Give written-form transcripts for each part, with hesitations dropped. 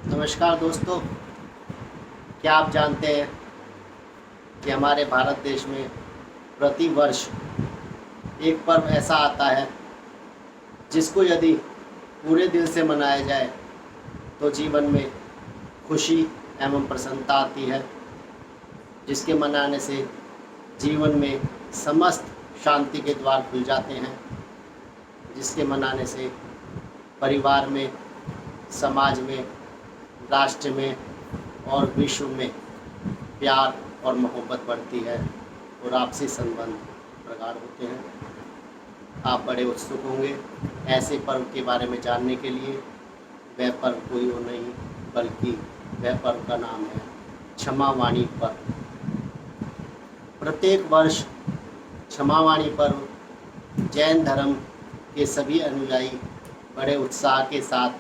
नमस्कार दोस्तों। क्या आप जानते हैं कि हमारे भारत देश में प्रति वर्ष एक पर्व ऐसा आता है जिसको यदि पूरे दिल से मनाया जाए तो जीवन में खुशी एवं प्रसन्नता आती है, जिसके मनाने से जीवन में समस्त शांति के द्वार खुल जाते हैं, जिसके मनाने से परिवार में, समाज में, राष्ट्र में और विश्व में प्यार और मोहब्बत बढ़ती है और आपसी संबंध प्रगाढ़ होते हैं। आप बड़े उत्सुक होंगे ऐसे पर्व के बारे में जानने के लिए। वह पर्व कोई और नहीं बल्कि वह पर्व का नाम है क्षमावाणी पर्व। प्रत्येक वर्ष क्षमावाणी पर्व जैन धर्म के सभी अनुयायी बड़े उत्साह के साथ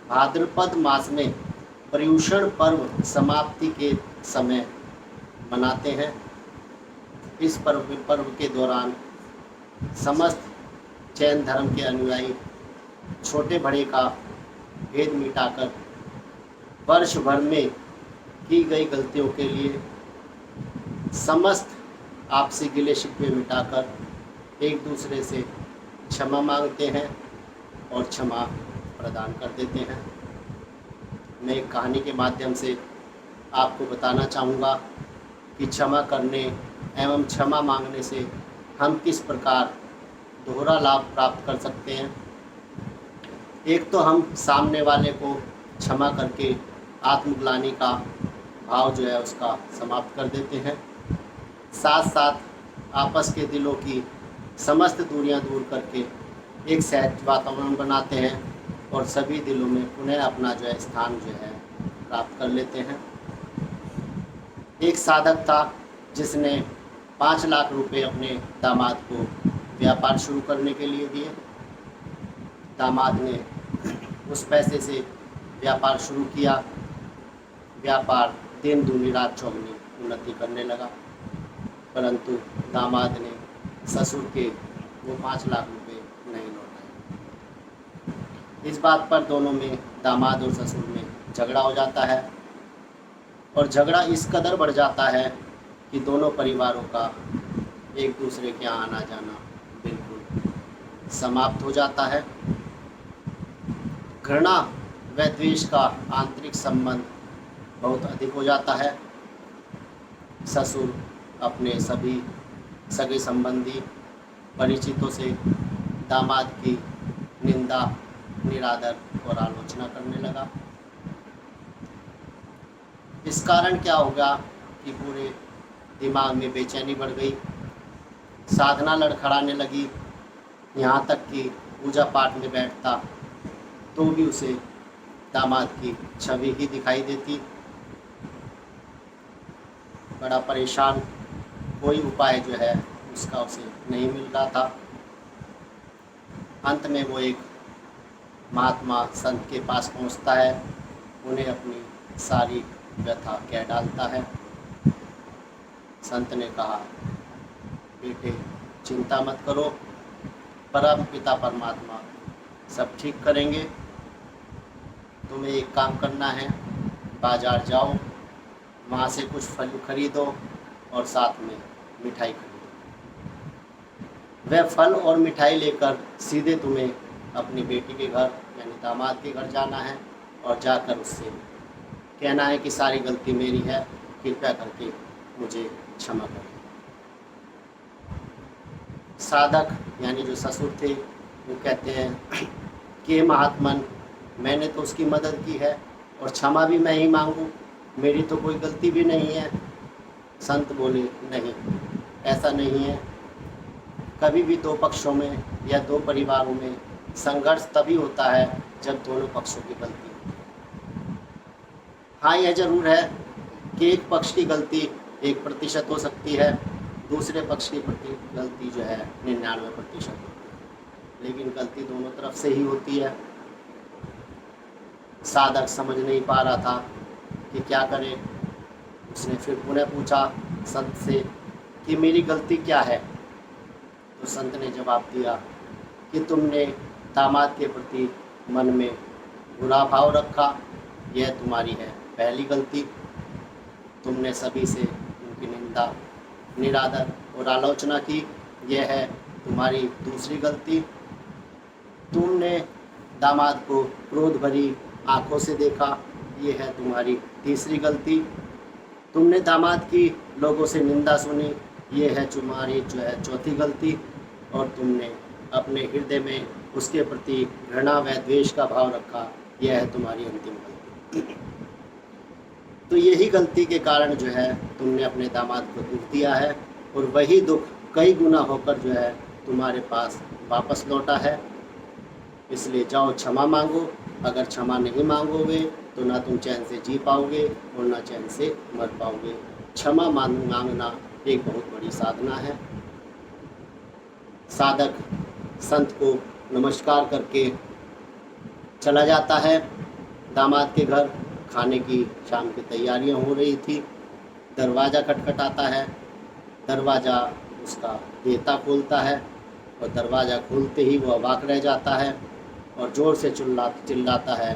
भाद्रपद मास में पर्युषण पर्व समाप्ति के समय मनाते हैं। इस पर्व के दौरान समस्त जैन धर्म के अनुयायी छोटे बड़े का भेद मिटाकर वर्ष भर में की गई गलतियों के लिए समस्त आपसी गिले शिकवे मिटाकर एक दूसरे से क्षमा मांगते हैं और क्षमा प्रदान कर देते हैं। मैं एक कहानी के माध्यम से आपको बताना चाहूँगा कि क्षमा करने एवं क्षमा मांगने से हम किस प्रकार दोहरा लाभ प्राप्त कर सकते हैं। एक तो हम सामने वाले को क्षमा करके आत्मग्लानि का भाव जो है उसका समाप्त कर देते हैं, साथ साथ आपस के दिलों की समस्त दूरियां दूर करके एक सहज वातावरण बनाते हैं और सभी दिलों में पुनः अपना जो है स्थान जो है प्राप्त कर लेते हैं। एक साधक था जिसने 5 लाख रुपए अपने दामाद को व्यापार शुरू करने के लिए दिए। दामाद ने उस पैसे से व्यापार शुरू किया। व्यापार दिन दूनी रात चौगनी उन्नति करने लगा, परंतु दामाद ने ससुर के वो 5 लाख रुपए नहीं लौटाए। इस बात पर दोनों में, दामाद और ससुर में झगड़ा हो जाता है और झगड़ा इस कदर बढ़ जाता है कि दोनों परिवारों का एक दूसरे के यहाँ आना जाना बिल्कुल समाप्त हो जाता है। घृणा व द्वेष का आंतरिक संबंध बहुत अधिक हो जाता है। ससुर अपने सभी सगे संबंधी परिचितों से दामाद की निंदा, निरादर और आलोचना करने लगा। इस कारण क्या होगा कि पूरे दिमाग में बेचैनी बढ़ गई, साधना लड़खड़ाने लगी। यहाँ तक कि पूजा पाठ में बैठता तो भी उसे दामाद की छवि ही दिखाई देती। बड़ा परेशान, कोई उपाय जो है उसका उसे नहीं मिल रहा था। अंत में वो एक महात्मा संत के पास पहुंचता है, उन्हें अपनी सारी व्यथा कह डालता है। संत ने कहा, बेटे चिंता मत करो, परम पिता परमात्मा सब ठीक करेंगे। तुम्हें एक काम करना है, बाजार जाओ, वहाँ से कुछ फल खरीदो और साथ में मिठाई खरीदो। वह फल और मिठाई लेकर सीधे तुम्हें अपनी बेटी के घर यानी दामाद के घर जाना है और जाकर उससे कहना है कि सारी गलती मेरी है, कृपया करके मुझे क्षमा करें। साधक यानी जो ससुर थे वो कहते हैं कि महात्मन, मैंने तो उसकी मदद की है और क्षमा भी मैं ही मांगूं, मेरी तो कोई गलती भी नहीं है। संत बोले, नहीं, ऐसा नहीं है। कभी भी दो पक्षों में या दो परिवारों में संघर्ष तभी होता है जब दोनों पक्षों की गलती हो। हाँ, यह जरूर है कि एक पक्ष की गलती 1% हो सकती है, दूसरे पक्ष की गलती जो है 99% होती है, लेकिन गलती दोनों तरफ से ही होती है। साधक समझ नहीं पा रहा था कि क्या करे। उसने फिर पुनः पूछा संत से कि मेरी गलती क्या है। तो संत ने जवाब दिया कि तुमने दामाद के प्रति मन में बुरा भाव रखा यह तुम्हारी है पहली गलती। तुमने सभी से उनकी निंदा, निरादर और आलोचना की, यह है तुम्हारी दूसरी गलती। तुमने दामाद को क्रोध भरी आंखों से देखा, ये है तुम्हारी तीसरी गलती। तुमने दामाद की लोगों से निंदा सुनी, ये है तुम्हारी जो है चौथी गलती। और तुमने अपने हृदय में उसके प्रति घृणा व द्वेष का भाव रखा, यह है तुम्हारी अंतिम गलती। तो यही गलती के कारण जो है तुमने अपने दामाद को दुख दिया है, और वही दुख कई गुना होकर जो है तुम्हारे पास वापस लौटा है। इसलिए जाओ क्षमा मांगो। अगर क्षमा नहीं मांगोगे तो ना तुम चैन से जी पाओगे और ना चैन से मर पाओगे। क्षमा मांगना एक बहुत बड़ी साधना है। साधक संत को नमस्कार करके चला जाता है दामाद के घर। खाने की शाम की तैयारियां हो रही थी। दरवाज़ा खटखटाता है। दरवाज़ा उसका देवता खोलता है, और दरवाज़ा खोलते ही वो अवाक रह जाता है और ज़ोर से चिल्लाता है,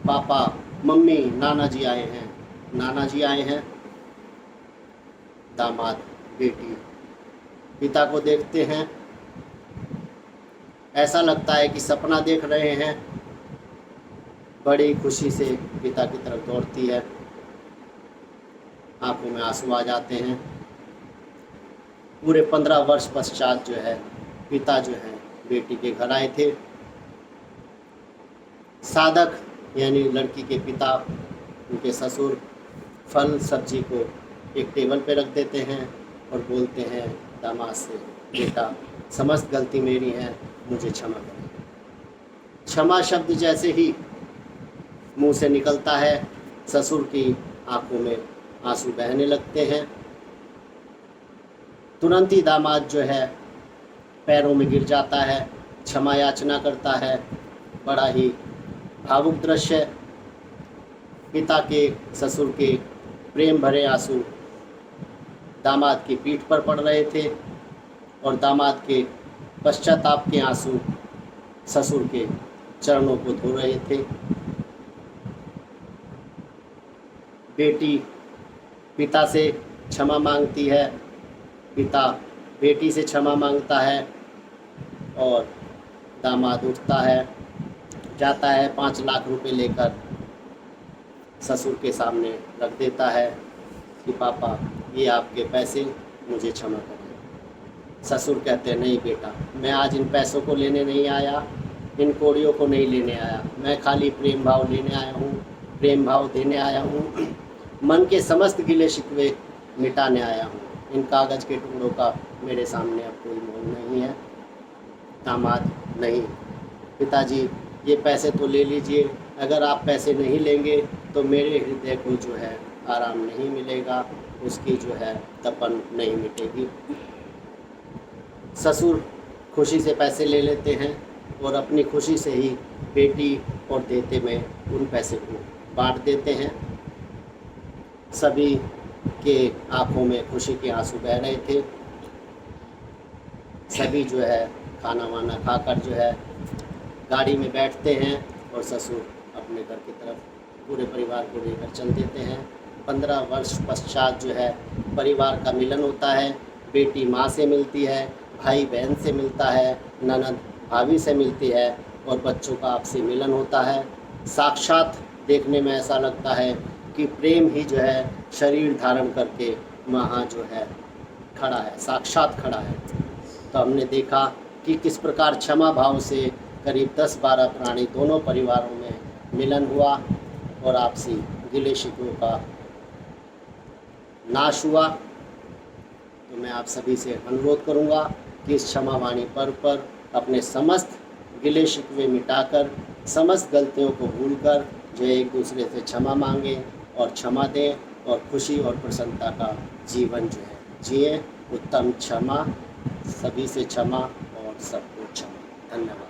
पापा, मम्मी, नाना जी आए हैं, नाना जी आए हैं। दामाद बेटी पिता को देखते हैं। ऐसा लगता है कि सपना देख रहे हैं। बड़ी खुशी से पिता की तरफ दौड़ती है। आंखों में आंसू आ जाते हैं। पूरे 15 वर्ष पश्चात जो है पिता जो है बेटी के घर आए थे। साधक यानी लड़की के पिता, उनके ससुर, फल सब्जी को एक टेबल पे रख देते हैं और बोलते हैं दामाद से, बेटा, समस्त गलती मेरी है, मुझे क्षमा करें। क्षमा शब्द जैसे ही मुंह से निकलता है, ससुर की आंखों में आंसू बहने लगते हैं। तुरंत ही दामाद जो है पैरों में गिर जाता है, क्षमा याचना करता है। बड़ा ही भावुक दृश्य। पिता के, ससुर के प्रेम भरे आंसू दामाद की पीठ पर पड़ रहे थे, और दामाद के पश्चाताप के आंसू ससुर के चरणों को धो रहे थे। बेटी पिता से क्षमा मांगती है, पिता बेटी से क्षमा मांगता है, और दामाद उठता है, जाता है, 5 लाख रुपए लेकर ससुर के सामने रख देता है कि पापा, ये आपके पैसे, मुझे क्षमा करें। ससुर कहते हैं, नहीं बेटा, मैं आज इन पैसों को लेने नहीं आया, इन कौड़ियों को नहीं लेने आया, मैं खाली प्रेम भाव लेने आया हूँ, प्रेम भाव देने आया हूँ, मन के समस्त गिले शिकवे मिटाने आया हूँ। इन कागज़ के टुकड़ों का मेरे सामने अब कोई मोल नहीं है। दामाद, नहीं पिताजी, ये पैसे तो ले लीजिए, अगर आप पैसे नहीं लेंगे तो मेरे हृदय को जो है आराम नहीं मिलेगा, उसकी जो है तपन नहीं मिटेगी। ससुर खुशी से पैसे ले लेते हैं और अपनी खुशी से ही बेटी और देते में उन पैसे को बांट देते हैं। सभी के आंखों में खुशी के आंसू बह रहे थे। सभी जो है खाना वाना खाकर जो है गाड़ी में बैठते हैं और ससुर अपने घर की तरफ पूरे परिवार को लेकर चल देते हैं। 15 वर्ष पश्चात जो है परिवार का मिलन होता है। बेटी माँ से मिलती है, भाई बहन से मिलता है, ननद भाभी से मिलती है, और बच्चों का आपसी मिलन होता है। साक्षात देखने में ऐसा लगता है कि प्रेम ही जो है शरीर धारण करके वहाँ जो है खड़ा है, साक्षात खड़ा है। तो हमने देखा कि किस प्रकार क्षमा भाव से करीब 10-12 प्राणी दोनों परिवारों में मिलन हुआ और आपसी गिले शिकवों का नाश हुआ। तो मैं आप सभी से अनुरोध करूंगा कि इस क्षमा वाणी पर्व पर अपने समस्त गिले शिकवे मिटाकर, समस्त गलतियों को भूलकर जो एक दूसरे से क्षमा मांगें और क्षमा दें, और खुशी और प्रसन्नता का जीवन जो है जिए। उत्तम क्षमा, सभी से क्षमा और सबको क्षमा। धन्यवाद।